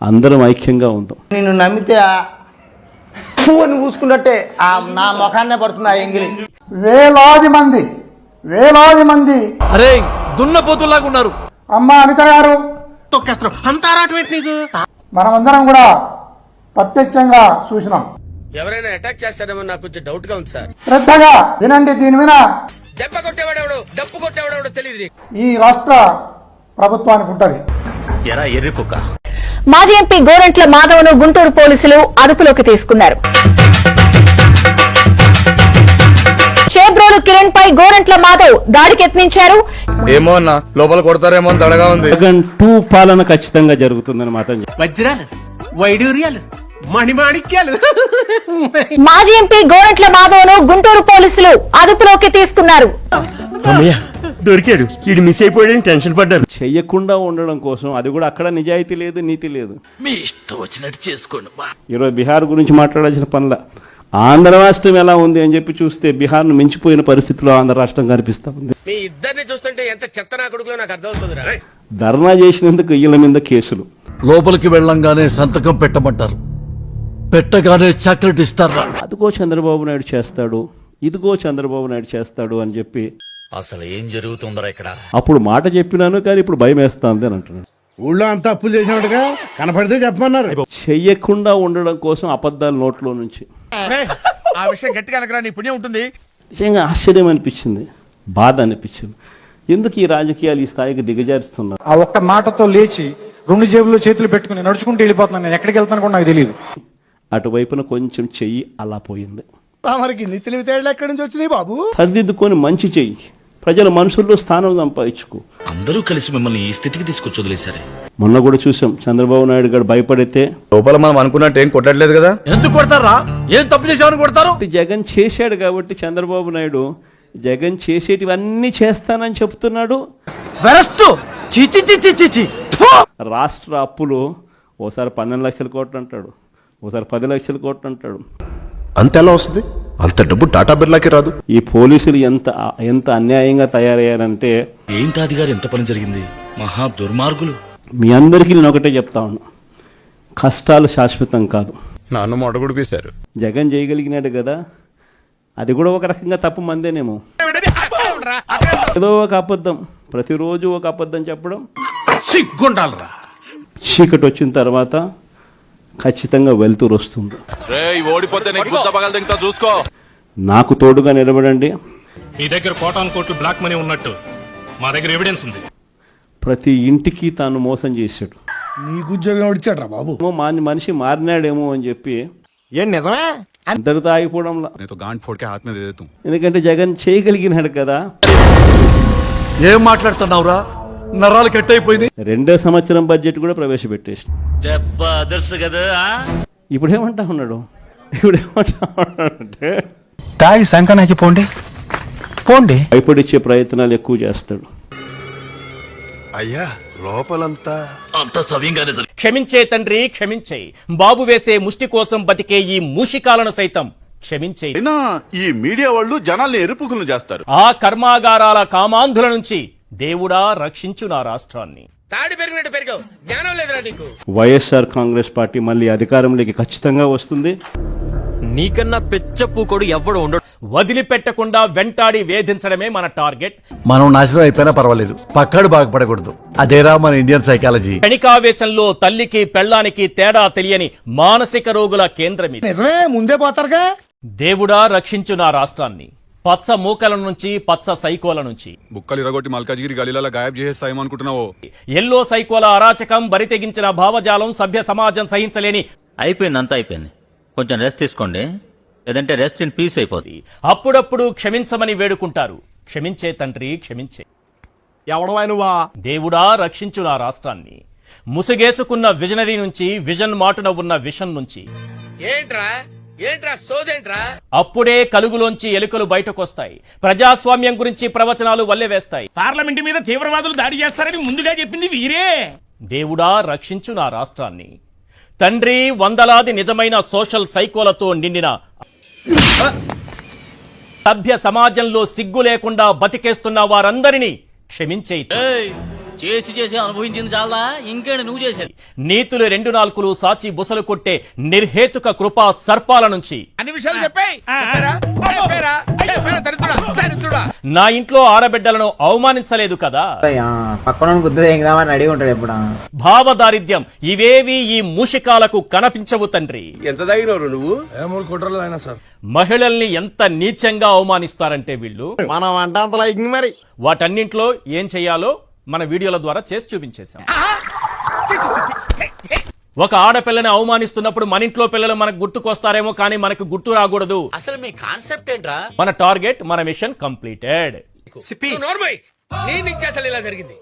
అందరం ఐక్యంగా ఉందాం. నేను నమ్మితే అని పూసుకున్నట్టే నా ముఖాన్నే పడుతుంది ఆ ఎంగిలి. వేలాది మంది అరే దున్నపోతులాగా ఉన్నారు. అమ్మ అనిత గారు మనమందరం కూడా ప్రత్యక్షంగా చూసినాం. ఎవరైనా అటాక్ చేస్తారేమో నాకు కొంచెం డౌట్ గా ఉంది సార్. శ్రద్ధగా వినండి. దీని మీద దెబ్బ కొట్టేవాడెవడు డప్పు కొట్టేవాడెవడో తెలియదు. ఈ రాష్ట్ర ప్రభుత్వానికి ఉంటది. మాజీ ఎంపీ గోరంట్ల మాధవ్ను గుంటూరు పోలీసులు అదుపులోకి తీసుకున్నారు. చేబ్రోలు కిరణ్ పై గోరంట్ల మాధవ్ దాడికి యత్నించారు. ఏమో అన్న లోపల కొడతారేమో అని దడగా ఉంది. జగన్ 2 పాలన ఖచ్చితంగా జరుగుతుందని మాత్రం వజ్రాలు వైడూర్యాలు మణిమాణిక్యాలు. మాజీ ఎంపీ గోరంట్ల మాధవ్ను గుంటూరు పోలీసులు అదుపులోకి తీసుకున్నారు. దొరికాడు. ఇది మిస్ అయిపోయాడని టెన్షన్ పడ్డారు. చెయ్యకుండా ఉండడం కోసం, అది కూడా అక్కడ నిజాయితీ లేదు, నీతి లేదు. మీ ఇష్టం వచ్చినట్టు చేసుకోండి. ఈరోజు బీహార్ గురించి మాట్లాడాల్సిన పనుల ఆంధ్ర రాష్ట్రం ఎలా ఉంది అని చెప్పి చూస్తే బీహార్ను మించిపోయిన పరిస్థితిలో ఆంధ్ర రాష్ట్రం కనిపిస్తా ఉంది. మీ ఇద్దరిని చూస్తుంటే ఎంత చెత్త నా కొడుకులో నాకు అర్థమవుతుంది. ధర్నా చేసినందుకు వీళ్ళ మీద కేసులు. లోపలికి వెళ్ళంగానే సంతకం పెట్టమంటారు, పెట్టగానే చాక్లెట్ ఇస్తారా. అదిగో చంద్రబాబు నాయుడు చేస్తాడు, ఇదిగో చంద్రబాబు నాయుడు చేస్తాడు అని చెప్పి అసలు ఏం జరుగుతుందరా ఇక్కడ? అప్పుడు మాట చెప్పినాను, కానీ ఇప్పుడు భయం వేస్తాంది అని అంటున్నాడు. ఊళ్ళో అంతా అప్పులు చేసినట్టుగా కనపడితే చెప్పమన్నారు. చెయ్యకుండా ఉండడం కోసం అబద్ధాలు నోట్లో నుంచి. ఆ విషయం గట్టిగా అనకరా, నీ పుణ్యం ఉంటుంది. నిజంగా ఆశ్చర్యం అనిపించింది, బాధ అనిపించింది. ఎందుకు ఈ రాజకీయాలు ఈ స్థాయికి దిగజారుస్తున్నారు? ఆ ఒక్క మాటతో లేచి 2 జేబుల్లో చేతులు పెట్టుకుని నడుచుకుంటూ వెళ్ళిపోతున్నాను. నేను ఎక్కడికి వెళ్తాను కూడా నాకు తెలియదు. అటువైపున కొంచెం చెయ్యి అలా పోయింది. మనకి నీ తెలివితేటలు ఎక్కడి నుంచి వచ్చినాయి బాబు? సర్దిద్దుకొని మంచి చెయ్యి, ప్రజల మనసుల్లో స్థానం సంపాదించుకో. అందరూ కలిసి మిమ్మల్ని ఈ స్థితికి తీసుకొచ్చి వదిలేశారే. మొన్న కూడా చూసాం, చంద్రబాబు నాయుడు గారు భయపడితే లోపల మనం అనుకున్నట్టు ఏం కొట్టట్లేదు కదా. ఎందుకు కొడతారా? ఏం తప్పు చేసామని కొడతారు? జగన్ చేశాడు కాబట్టి చంద్రబాబు నాయుడు జగన్ చేసేటివన్నీ చేస్తానని చెప్తున్నాడు. రాష్ట్ర అప్పులు ఓసారి 12 లక్షల కోట్లు అంటాడు, ఓసారి 10 లక్షల కోట్లు అంటాడు. అంత ఎలా వస్తుంది? అంత డబ్బు టాటా బిర్లాకి రాదు. ఈ పోలీసులు ఎంత అన్యాయంగా తయారయ్యారంటే, ఏంటాది గారు ఎంత పని జరిగింది? మహా దుర్మార్గులు. మీ అందరికీ నేను ఒకటే చెప్తా ఉన్నా, కష్టాలు శాశ్వతం కాదు. నన్ను మొడగుడిపేశారు. జగన్ చేయగలిగినాడు కదా, అది కూడా ఒక రకంగా తప్పు మందేనేమో. ఏదో ఒక అబద్ధం, ప్రతిరోజు ఒక అబద్ధం చెప్పడం సిగ్గుండాలరా. చీకటి వచ్చిన తర్వాత ఖచ్చితంగా వెలుతురు వస్తుంది. చూసుకో. నాకు తోడుగా నిలబడండి. మీ దగ్గర కోటాను కోట్లు బ్లాక్ మనీ ఉన్నట్టు మా దగ్గర ఎవిడెన్స్ ఉంది. ప్రతి ఇంటికి తాను మోసం చేశాడు. నీకు ఉద్యోగం ఇచ్చాడ్రా బాబు. మనిషి మారినాడేమో అని చెప్పి ఏం నిజమే? అంతటితో ఆగిపోవడంలా. హాత్ మీద ఎందుకంటే జగన్ చేయగలిగినాడు కదా. ఏం మాట్లాడుతున్నావురా? నరాలు కట్ అయిపోయింది. 2వ సంవత్సరం బడ్జెట్ కూడా ప్రవేశపెట్టేసి దెబ్బ అదర్స్ కదా. ఇప్పుడేమంటా ఉన్నాడు అంటే తాగి సంకనాకి పోండి భయపడిచ్చే ప్రయత్నాలు ఎక్కువ చేస్తాడు. అయ్యా లోపలంతా అంత సవ్యంగానే జరిగింది. క్షమించే తండ్రి క్షమించే. బాబు వేసే ముష్టి కోసం బతికే ఈ మూషికాలను సైతం క్షమించే. ఈ మీడియా వాళ్ళు జనాల్ని ఎరుపుకులు చేస్తారు. ఆ కర్మాగారాల కామాంధుల నుంచి దేవుడా రక్షించు నా రాష్ట్రాన్ని. తాడి పెరిగినట్టు పెరిగావు, జ్ఞానం లేదురా నీకు. వైఎస్ఆర్ కాంగ్రెస్ పార్టీ మళ్ళీ అధికారంలోకి ఖచ్చితంగా వస్తుంది. నీకన్నా పెచ్చపూకోడు ఎవ్వడు ఉండడు. వదిలిపెట్టకుండా వెంటాడి వేధించడమే మన టార్గెట్. మనం నాశనం అయిపోయినా పర్వాలేదు, పక్కాడు బాగుపడకూడదు. అదేరా మన ఇండియన్ సైకాలజీ. క్షణికావేశంలో తల్లికి పెళ్ళానికి తేడా తెలియని మానసిక రోగుల కేంద్రం ఇది. నిజమే, ముందే పోతారుగా. దేవుడా రక్షించు నా రాష్ట్రాన్ని. పచ్చ మూకల నుంచి పచ్చ సైకోల నుంచి. బుక్కలు ఇరగొట్టి మల్కాజిగిరి గలీలలో గాయబ్ చేసేస్తాయేమో అనుకుంటున్నావు. ఎల్లో సైకోల అరాచకం, బరితెగించిన భావజాలం సభ్య సమాజం సహించలేని. అయిపోయింది, అంతా అయిపోయింది. కొంచెం రెస్ట్ తీసుకోండి, లేదంటే రెస్ట్ ఇన్ పీస్ అయిపోతుంది. అప్పుడప్పుడు క్షమించమని వేడుకుంటారు. క్షమించే తండ్రి క్షమించే. ఎవడవా నువ్వా? దేవుడా రక్షించు నా రాష్ట్రాన్ని. ముసుగేసుకున్న విజనరీ నుంచి, విజన్ మాటున ఉన్న విషన్ నుంచి. ఏంట్రా సోదేంట్రా? అప్పుడే కలుగులోంచి ఎలుకలు బయటకొస్తాయి. ప్రజాస్వామ్యం గురించి ప్రవచనాలు వల్లెవేస్తాయి. పార్లమెంట్ మీద తీవ్రవాదులు దాడి చేస్తారని ముందుగా చెప్పింది వీరే. దేవుడా రక్షించు నా రాష్ట్రాన్ని. తండ్రి, వందలాది నిజమైన సోషల్ సైకోలతో నిండిన సభ్య సమాజంలో సిగ్గు లేకుండా బతికేస్తున్న వారందరినీ క్షమించే. చేసి చేసి అనుభవించింది చాలా ఇంకేంటి నువ్వు చేసేది. నీతులు 2 నాలుకలు సాచి బుసలు కొట్టే నిర్హేతుక కృపా సర్పాల నుంచి అన్ని విషయాలు చెప్పాయి నా ఇంట్లో ఆడబిడ్డలను అవమానించలేదు కదా. పక్కన బుద్ధి ఎంగదామని రెడీ ఉంటాడు ఎప్పుడు. భావదారిద్ర్యం ఇవేవి ఈ మూషికాలకు కనిపించవు తండ్రి. ఎంత తగినవరు నువ్వు? మహిళల్ని ఎంత నీచంగా అవమానిస్తారంటే వీళ్ళు. మనం అంటే మరి వాటన్నింట్లో ఏం చెయ్యాలో మన వీడియోల ద్వారా చేసి చూపించేశాం. ఒక ఆడపిల్లని అవమానిస్తున్నప్పుడు మన ఇంట్లో పిల్లలు మనకు గుర్తుకొస్తారేమో కానీ మనకు గుర్తు రాకూడదు. అసలు మీ కాన్సెప్ట్ ఏంట్రా? మన టార్గెట్, మన మిషన్ కంప్లీటెడ్. నేను అసలు ఇలా జరిగింది.